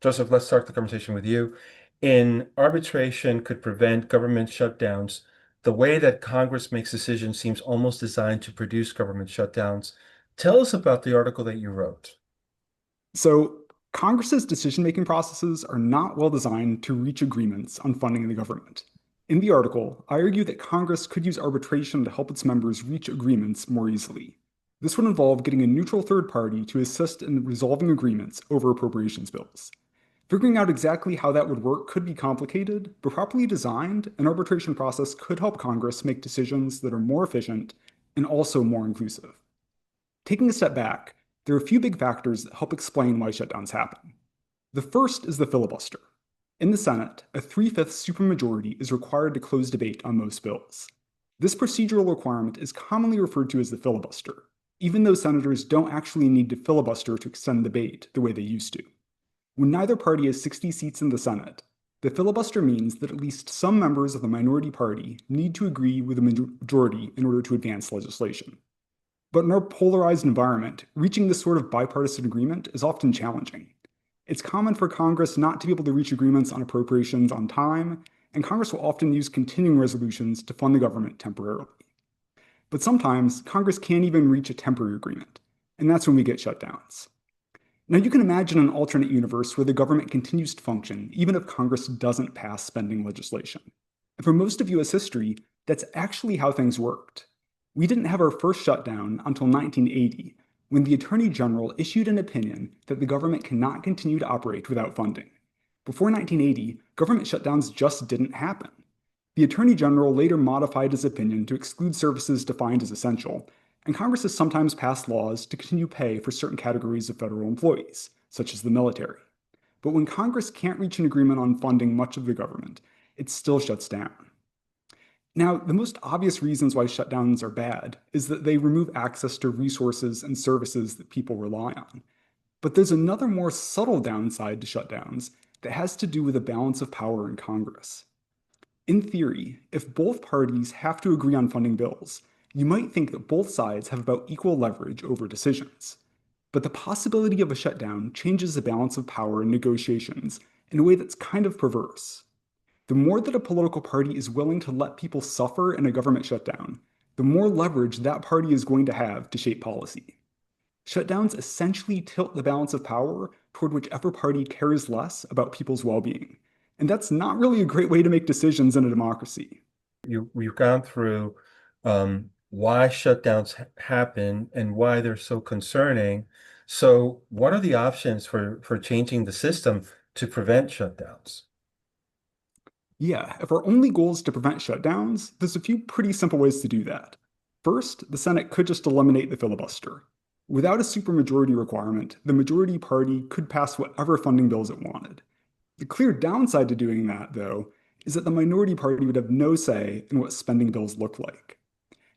Joseph, let's start the conversation with you. In arbitration could prevent government shutdowns. The way that Congress makes decisions seems almost designed to produce government shutdowns. Tell us about the article that you wrote. So, Congress's decision-making processes are not well designed to reach agreements on funding the government. In the article, I argue that Congress could use arbitration to help its members reach agreements more easily. This would involve getting a neutral third party to assist in resolving agreements over appropriations bills. Figuring out exactly how that would work could be complicated, but properly designed, an arbitration process could help Congress make decisions that are more efficient and also more inclusive. Taking a step back, there are a few big factors that help explain why shutdowns happen. The first is the filibuster. In the Senate, a 3/5 supermajority is required to close debate on most bills. This procedural requirement is commonly referred to as the filibuster, even though senators don't actually need to filibuster to extend debate the way they used to. When neither party has 60 seats in the Senate, the filibuster means that at least some members of the minority party need to agree with the majority in order to advance legislation. But in our polarized environment, reaching this sort of bipartisan agreement is often challenging. It's common for Congress not to be able to reach agreements on appropriations on time, and Congress will often use continuing resolutions to fund the government temporarily. But sometimes Congress can't even reach a temporary agreement, and that's when we get shutdowns. Now, you can imagine an alternate universe where the government continues to function even if Congress doesn't pass spending legislation. And for most of US history, that's actually how things worked. We didn't have our first shutdown until 1980, when the Attorney General issued an opinion that the government cannot continue to operate without funding. Before 1980, government shutdowns just didn't happen. The Attorney General later modified his opinion to exclude services defined as essential, and Congress has sometimes passed laws to continue pay for certain categories of federal employees, such as the military. But when Congress can't reach an agreement on funding much of the government, it still shuts down. Now, the most obvious reasons why shutdowns are bad is that they remove access to resources and services that people rely on. But there's another more subtle downside to shutdowns that has to do with the balance of power in Congress. In theory, if both parties have to agree on funding bills, you might think that both sides have about equal leverage over decisions. But the possibility of a shutdown changes the balance of power in negotiations in a way that's kind of perverse. The more that a political party is willing to let people suffer in a government shutdown, the more leverage that party is going to have to shape policy. Shutdowns essentially tilt the balance of power toward whichever party cares less about people's well-being. And that's not really a great way to make decisions in a democracy. We've gone through why shutdowns happen and why they're so concerning. So, what are the options for changing the system to prevent shutdowns? Yeah, if our only goal is to prevent shutdowns, there's a few pretty simple ways to do that. First, the Senate could just eliminate the filibuster. Without a supermajority requirement, the majority party could pass whatever funding bills it wanted. The clear downside to doing that, though, is that the minority party would have no say in what spending bills look like.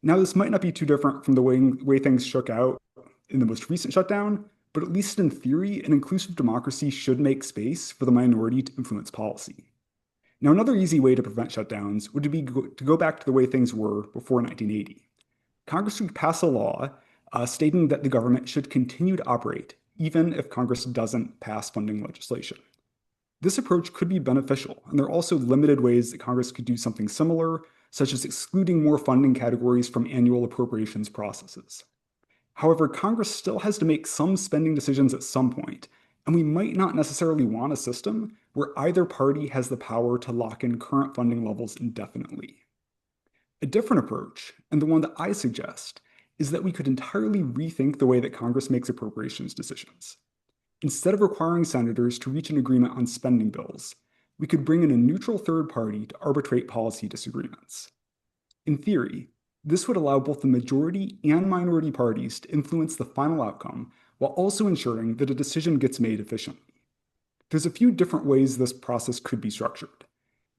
Now, this might not be too different from the way things shook out in the most recent shutdown, but at least in theory, an inclusive democracy should make space for the minority to influence policy. Now, another easy way to prevent shutdowns would be to go back to the way things were before 1980. Congress would pass a law stating that the government should continue to operate even if Congress doesn't pass funding legislation. This approach could be beneficial, and there are also limited ways that Congress could do something similar, such as excluding more funding categories from annual appropriations processes. However, Congress still has to make some spending decisions at some point, and we might not necessarily want a system where either party has the power to lock in current funding levels indefinitely. A different approach, and the one that I suggest, is that we could entirely rethink the way that Congress makes appropriations decisions. Instead of requiring senators to reach an agreement on spending bills, we could bring in a neutral third party to arbitrate policy disagreements. In theory, this would allow both the majority and minority parties to influence the final outcome while also ensuring that a decision gets made efficiently. There's a few different ways this process could be structured.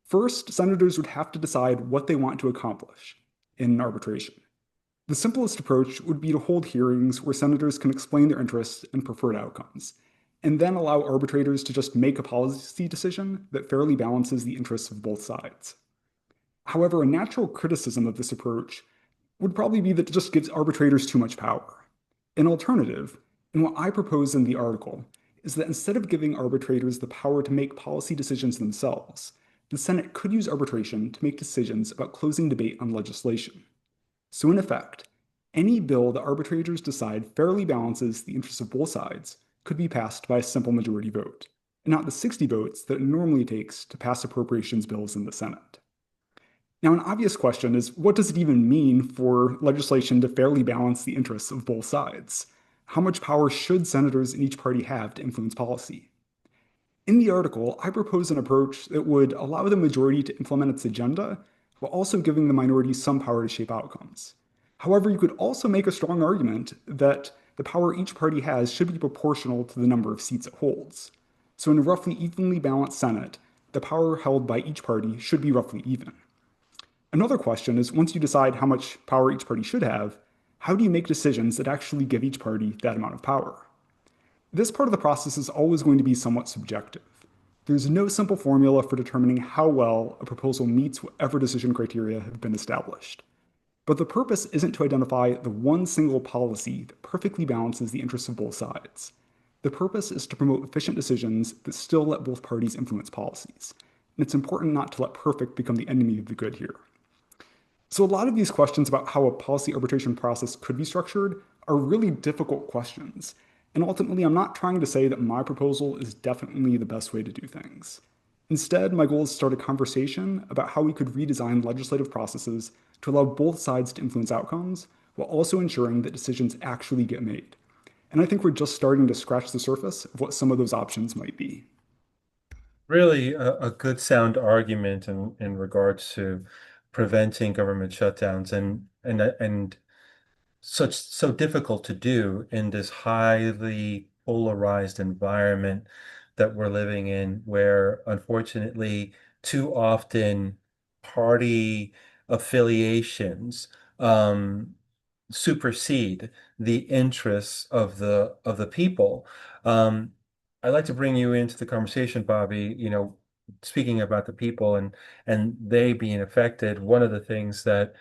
First, senators would have to decide what they want to accomplish in arbitration. The simplest approach would be to hold hearings where senators can explain their interests and preferred outcomes, and then allow arbitrators to just make a policy decision that fairly balances the interests of both sides. However, a natural criticism of this approach would probably be that it just gives arbitrators too much power. An alternative, and what I propose in the article, is that instead of giving arbitrators the power to make policy decisions themselves, the Senate could use arbitration to make decisions about closing debate on legislation. So, in effect, any bill that arbitrators decide fairly balances the interests of both sides could be passed by a simple majority vote, and not the 60 votes that it normally takes to pass appropriations bills in the Senate. Now, an obvious question is what does it even mean for legislation to fairly balance the interests of both sides? How much power should senators in each party have to influence policy? In the article, I propose an approach that would allow the majority to implement its agenda while also giving the minority some power to shape outcomes. However, you could also make a strong argument that the power each party has should be proportional to the number of seats it holds. So, in a roughly evenly balanced Senate, the power held by each party should be roughly even. Another question is once you decide how much power each party should have, how do you make decisions that actually give each party that amount of power? This part of the process is always going to be somewhat subjective. There's no simple formula for determining how well a proposal meets whatever decision criteria have been established. But the purpose isn't to identify the one single policy that perfectly balances the interests of both sides. The purpose is to promote efficient decisions that still let both parties influence policies. And it's important not to let perfect become the enemy of the good here. So, a lot of these questions about how a policy arbitration process could be structured are really difficult questions. And ultimately, I'm not trying to say that my proposal is definitely the best way to do things. Instead, my goal is to start a conversation about how we could redesign legislative processes to allow both sides to influence outcomes while also ensuring that decisions actually get made. And I think we're just starting to scratch the surface of what some of those options might be. Really a good sound argument in regards to preventing government shutdowns and so difficult to do in this highly polarized environment that we're living in, where unfortunately too often party affiliations um, supersede the interests of the people. Um, I'd like to bring you into the conversation, Bobby. Speaking about the people and they being affected. One of the things that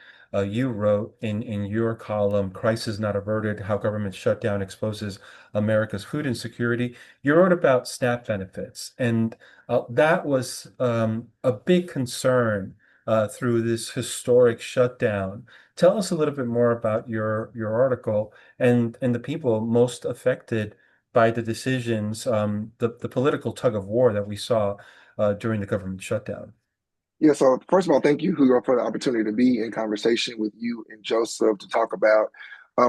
you wrote in your column, Crisis Not Averted: How Government Shutdown Exposes America's Food Insecurity. You wrote about SNAP benefits, and that was a big concern through this historic shutdown. Tell us a little bit more about your article and the people most affected by the decisions, the political tug of war that we saw during the government shutdown. Yeah, so first of all, thank you, Julio, for the opportunity to be in conversation with you and Joseph to talk about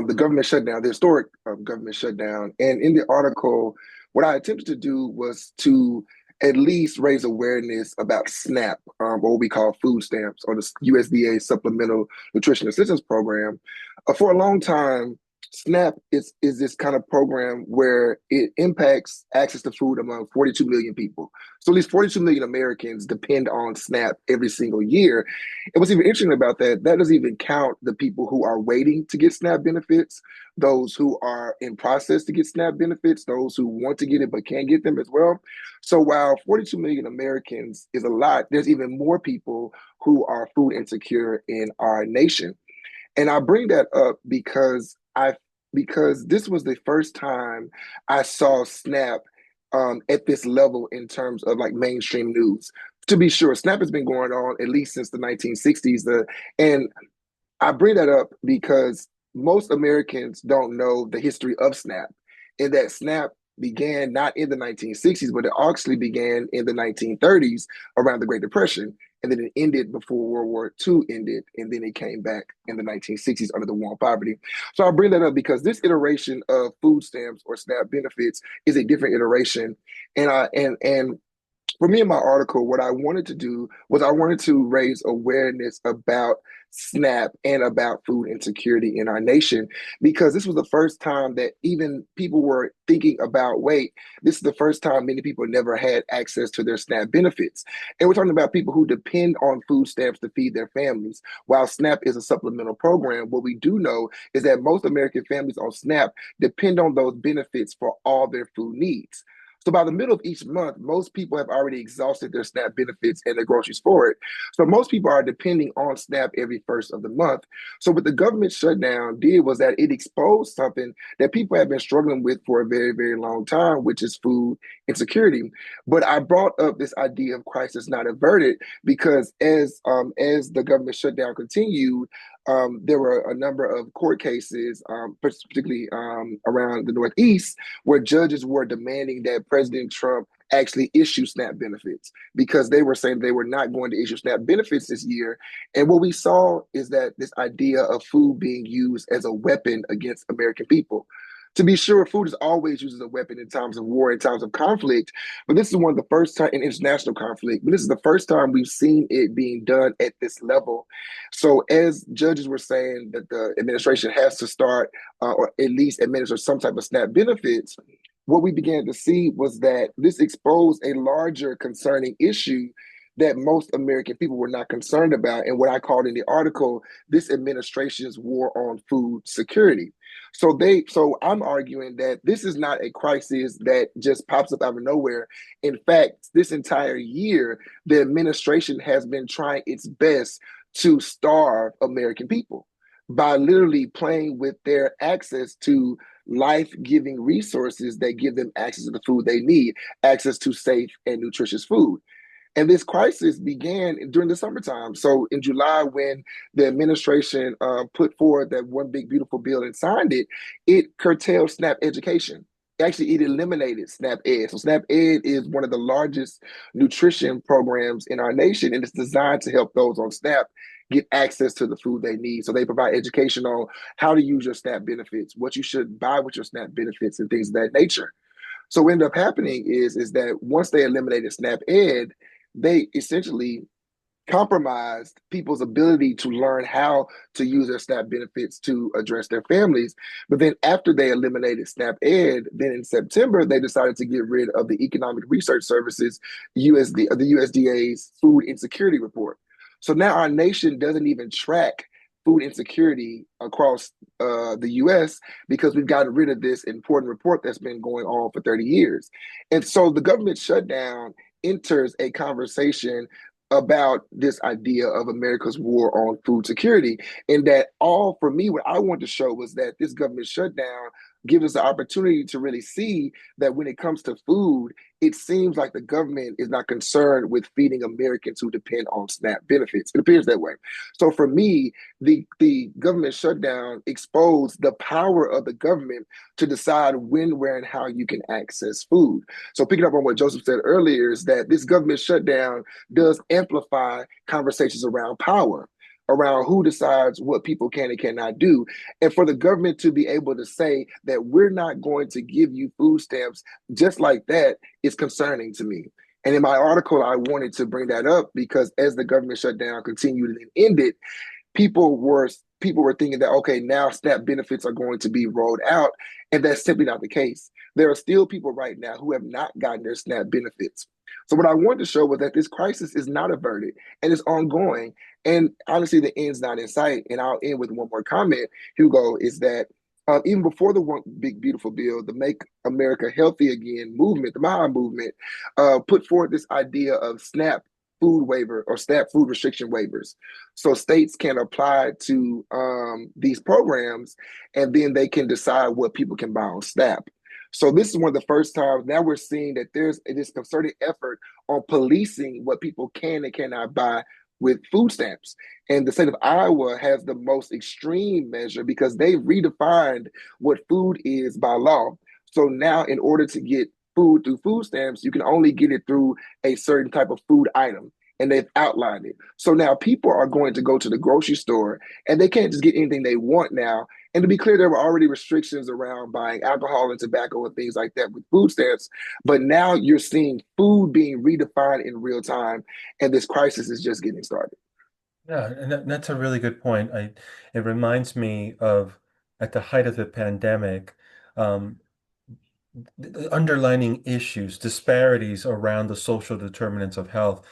the government shutdown, the historic government shutdown. And in the article, what I attempted to do was to at least raise awareness about SNAP, or what we call food stamps, or the USDA Supplemental Nutrition Assistance Program. For a long time, SNAP is this kind of program where it impacts access to food among 42 million people. So at least 42 million Americans depend on SNAP every single year. And what's even interesting about that, that doesn't even count the people who are waiting to get SNAP benefits, those who are in process to get SNAP benefits, those who want to get it but can't get them as well. So while 42 million Americans is a lot, there's even more people who are food insecure in our nation. And I bring that up because this was the first time I saw SNAP at this level in terms of like mainstream news. To be sure, SNAP has been going on at least since the 1960s. And I bring that up because most Americans don't know the history of SNAP, and that SNAP began not in the 1960s, but it actually began in the 1930s around the Great Depression. And then it ended before World War II ended, and then it came back in the 1960s under the war on poverty. So I'll bring that up because this iteration of food stamps or SNAP benefits is a different iteration. And for me in my article, what I wanted to do was I wanted to raise awareness about SNAP and about food insecurity in our nation, because this was the first time that even people were thinking about, wait, this is the first time many people never had access to their SNAP benefits. And we're talking about people who depend on food stamps to feed their families. While SNAP is a supplemental program, what we do know is that most American families on SNAP depend on those benefits for all their food needs. So by the middle of each month, most people have already exhausted their SNAP benefits and their groceries for it. So most people are depending on SNAP every first of the month. So what the government shutdown did was that it exposed something that people have been struggling with for a very, very long time, which is food insecurity. But I brought up this idea of crisis not averted because as the government shutdown continued, there were a number of court cases, particularly around the Northeast, where judges were demanding that President Trump actually issue SNAP benefits because they were saying they were not going to issue SNAP benefits this year. And what we saw is that this idea of food being used as a weapon against American people. To be sure, food is always used as a weapon in times of war, in times of conflict, but this is one of the first time in international conflict, but this is the first time we've seen it being done at this level. So as judges were saying that the administration has to start or at least administer some type of SNAP benefits, what we began to see was that this exposed a larger concerning issue that most American people were not concerned about, and what I called in the article, this administration's war on food security. So I'm arguing that this is not a crisis that just pops up out of nowhere. In fact, this entire year, the administration has been trying its best to starve American people by literally playing with their access to life-giving resources that give them access to the food they need, access to safe and nutritious food. And this crisis began during the summertime. So in July, when the administration put forward that one big beautiful bill and signed it, it curtailed SNAP education. Actually, it eliminated SNAP Ed. So SNAP Ed is one of the largest nutrition programs in our nation, and it's designed to help those on SNAP get access to the food they need. So they provide education on how to use your SNAP benefits, what you should buy with your SNAP benefits, and things of that nature. So what ended up happening is that once they eliminated SNAP Ed, they essentially compromised people's ability to learn how to use their SNAP benefits to address their families. But then after they eliminated SNAP Ed, then in September, they decided to get rid of the Economic Research Services, the USDA's food insecurity report. So now our nation doesn't even track food insecurity across the US because we've gotten rid of this important report that's been going on for 30 years. And so the government shutdown enters a conversation about this idea of America's war on food security. And that all for me, what I wanted to show was that this government shutdown gives us the opportunity to really see that when it comes to food, it seems like the government is not concerned with feeding Americans who depend on SNAP benefits. It appears that way. So for me, the government shutdown exposed the power of the government to decide when, where, and how you can access food. So picking up on what Joseph said earlier is that this government shutdown does amplify conversations around power, around who decides what people can and cannot do. And for the government to be able to say that we're not going to give you food stamps just like that is concerning to me. And in my article, I wanted to bring that up because as the government shutdown continued and ended, people were thinking that okay, now SNAP benefits are going to be rolled out, and that's simply not the case. There are still people right now who have not gotten their SNAP benefits. So what I wanted to show was that this crisis is not averted and it's ongoing. And honestly, the end's not in sight. And I'll end with one more comment, Hugo, is that even before the one big beautiful bill, the Make America Healthy Again movement, the MAHA movement, put forward this idea of SNAP food waiver or SNAP food restriction waivers. So states can apply to these programs and then they can decide what people can buy on SNAP. So this is one of the first times now we're seeing that there's this concerted effort on policing what people can and cannot buy with food stamps. And the state of Iowa has the most extreme measure because they redefined what food is by law. So now in order to get food through food stamps, you can only get it through a certain type of food item. And they've outlined it. So now people are going to go to the grocery store and they can't just get anything they want now. And to be clear, there were already restrictions around buying alcohol and tobacco and things like that with food stamps. But now you're seeing food being redefined in real time. And this crisis is just getting started. Yeah, and that's a really good point. It reminds me of at the height of the pandemic, um, the underlining issues, disparities around the social determinants of health.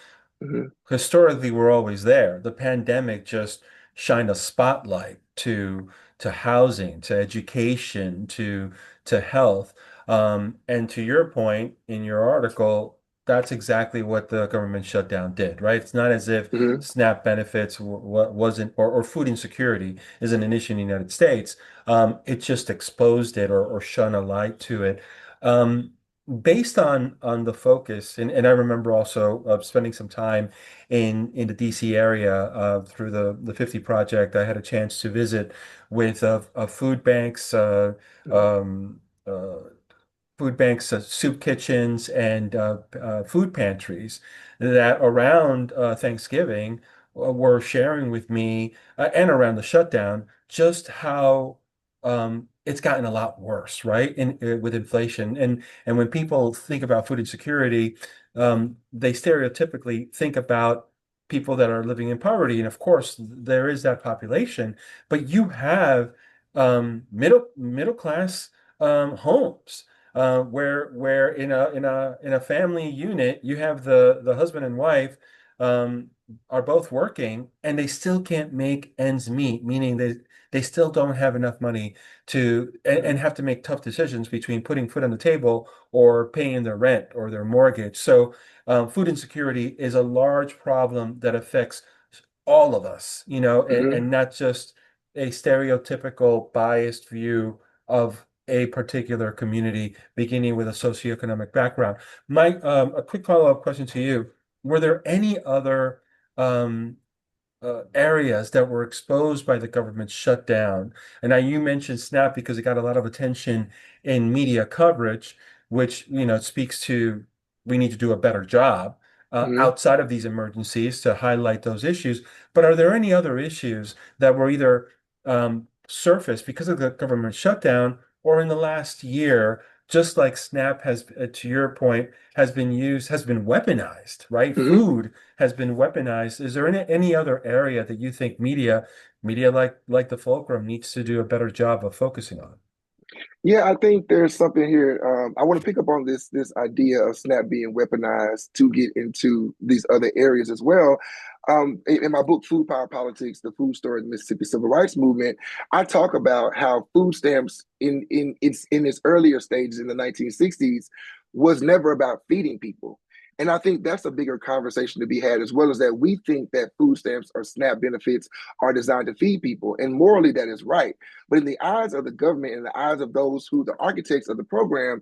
Mhm. Historically were always there. The pandemic just shined a spotlight to housing, to education, to health. And to your point in your article, that's exactly what the government shutdown did, right? It's not as if Hmm. SNAP benefits wasn't, or food insecurity isn't an issue in the United States. It just exposed it or shone a light to it. Um, Based on the focus, and I remember also spending some time in the DC area through the 50 Project. I had a chance to visit with food banks, um, uh, soup kitchens, and food pantries that around Thanksgiving were sharing with me and around the shutdown just how it's gotten a lot worse, right? With inflation, and when people think about food insecurity, they stereotypically think about people that are living in poverty, and of course there is that population, but you have middle class homes where in a family unit you have the husband and wife um, are both working and they still can't make ends meet, meaning they still don't have enough money and have to make tough decisions between putting food on the table or paying their rent or their mortgage. So food insecurity is a large problem that affects all of us, Hmm. and not just a stereotypical biased view of a particular community beginning with a socioeconomic background. Mike, a quick follow-up question to you. Were there any other um, areas that were exposed by the government shutdown? And now you mentioned SNAP because it got a lot of attention in media coverage, which, speaks to we need to do a better job Hmm. outside of these emergencies to highlight those issues. But are there any other issues that were either surfaced because of the government shutdown or in the last year, just like SNAP has, to your point, has been weaponized, right? Hmm. Food has been weaponized. Is there any other area that you think media like the Fulcrum needs to do a better job of focusing on? Yeah, I think there's something here. I want to pick up on this idea of SNAP being weaponized to get into these other areas as well. In my book, Food Power Politics: The Food Story of the Mississippi Civil Rights Movement, I talk about how food stamps in its earlier stages in the 1960s was never about feeding people. And I think that's a bigger conversation to be had, as well as that we think that food stamps or SNAP benefits are designed to feed people. And morally, that is right. But in the eyes of the government, in the eyes of those who the architects of the program,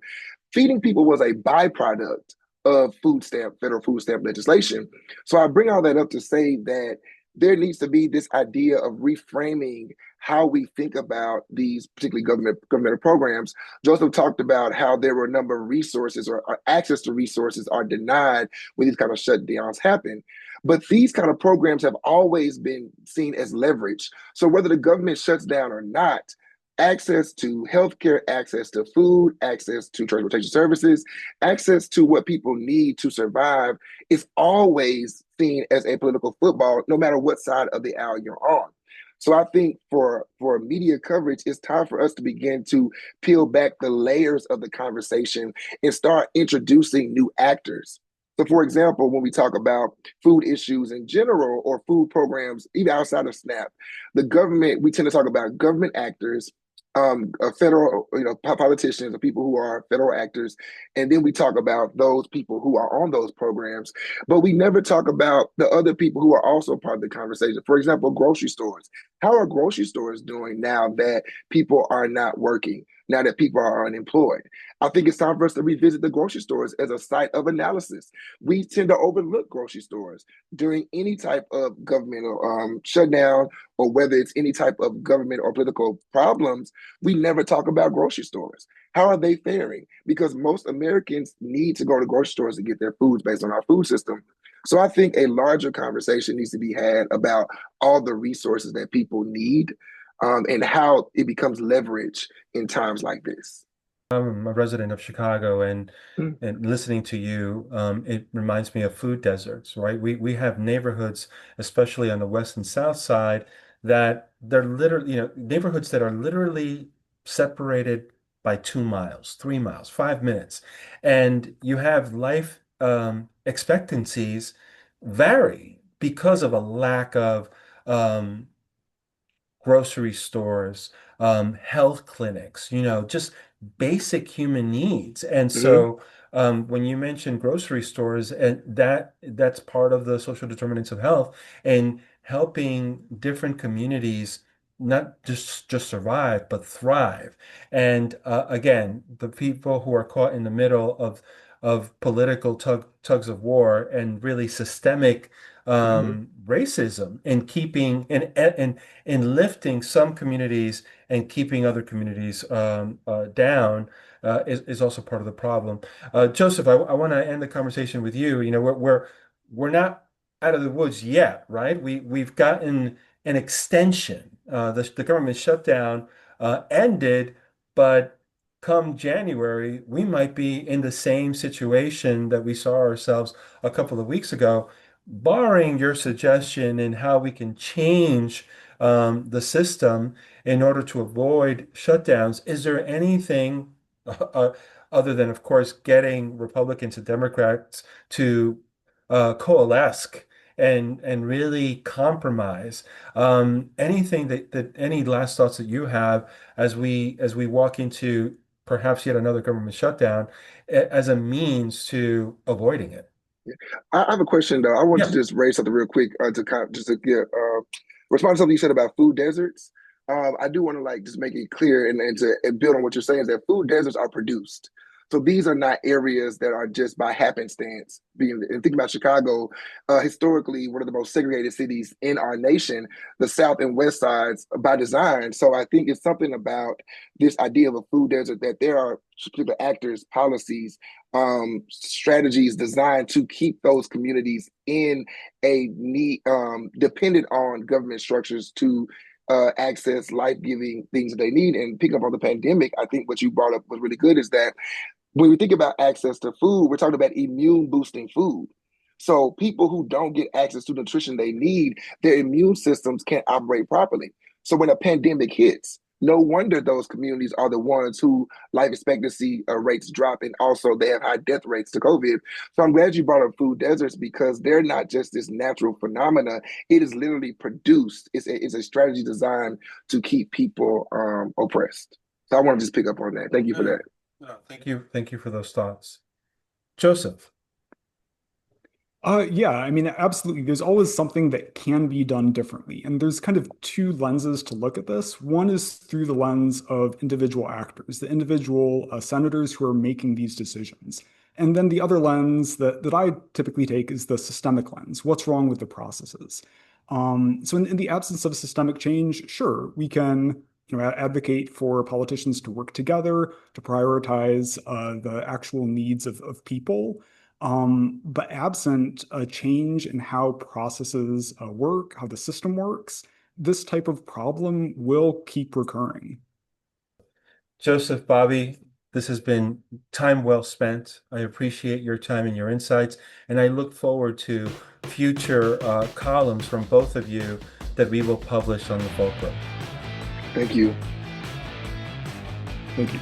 feeding people was a byproduct of federal food stamp legislation. So I bring all that up to say that there needs to be this idea of reframing how we think about these particularly governmental programs. Joseph talked about how there were a number of resources or access to resources are denied when these kind of shutdowns happen. But these kind of programs have always been seen as leverage. So whether the government shuts down or not, access to healthcare, access to food, access to transportation services, access to what people need to survive is always seen as a political football, no matter what side of the aisle you're on. So I think for media coverage, it's time for us to begin to peel back the layers of the conversation and start introducing new actors. So, for example, when we talk about food issues in general or food programs, even outside of SNAP, the government, we tend to talk about government actors, federal, politicians or people who are federal actors, and then we talk about those people who are on those programs, but we never talk about the other people who are also part of the conversation. For example, grocery stores. How are grocery stores doing now that people are not working? Now that people are unemployed, I think it's time for us to revisit the grocery stores as a site of analysis. We tend to overlook grocery stores during any type of governmental shutdown, or whether it's any type of government or political problems. We never talk about grocery stores. How are they faring? Because most Americans need to go to grocery stores to get their foods based on our food system. So I think a larger conversation needs to be had about all the resources that people need, and how it becomes leverage in times like this. I'm a resident of Chicago, and Mm. listening to you, it reminds me of food deserts, right? We have neighborhoods, especially on the west and south side, that they're literally, neighborhoods that are literally separated by 2 miles, 3 miles, 5 minutes, and you have life expectancies vary because of a lack of um, grocery stores, health clinics, just basic human needs. And Hmm. so when you mention grocery stores, and that's part of the social determinants of health and helping different communities not just survive, but thrive. And again, the people who are caught in the middle of political tugs of war and really systemic Hmm. racism and keeping and lifting some communities and keeping other communities down is also part of the problem. Joseph, I want to end the conversation with you. You know, we're not out of the woods yet, right? We've gotten an extension. The government shutdown ended, but come January, we might be in the same situation that we saw ourselves a couple of weeks ago. Barring your suggestion in how we can change the system in order to avoid shutdowns, is there anything uh, other than, of course, getting Republicans and Democrats to coalesce and really compromise? Anything that any last thoughts that you have as we walk into perhaps yet another government shutdown as a means to avoiding it? I have a question though. I want to Yeah. just raise something real quick to kind of, just to get respond to something you said about food deserts. I do want to like just make it clear and to and build on what you're saying is that food deserts are produced. So these are not areas that are just by happenstance. Being and think about Chicago, historically one of the most segregated cities in our nation, the South and West sides by design. So I think it's something about this idea of a food desert that there are particular actors, policies, strategies designed to keep those communities in a need, dependent on government structures to access life-giving things that they need. And pick up on the pandemic, I think what you brought up was really good. Is that when we think about access to food, we're talking about immune boosting food. So people who don't get access to nutrition they need, their immune systems can't operate properly. So when a pandemic hits, no wonder those communities are the ones who life expectancy rates drop, and also they have high death rates to COVID. So I'm glad you brought up food deserts because they're not just this natural phenomena. It is literally produced. It's a strategy designed to keep people oppressed. So I want to just pick up on that. Thank you for No, that. no, thank you for those thoughts. Joseph. Yeah, I mean, absolutely. There's always something that can be done differently. And there's kind of two lenses to look at this. One is through the lens of individual actors, the individual senators who are making these decisions. And then the other lens that I typically take is the systemic lens. What's wrong with the processes? So in the absence of systemic change, sure, we can advocate for politicians to work together to prioritize the actual needs of people. But absent a change in how processes work, how the system works, this type of problem will keep recurring. Joseph, Bobby, this has been time well spent. I appreciate your time and your insights, and I look forward to future columns from both of you that we will publish on the Fulcrum. Thank you. Thank you.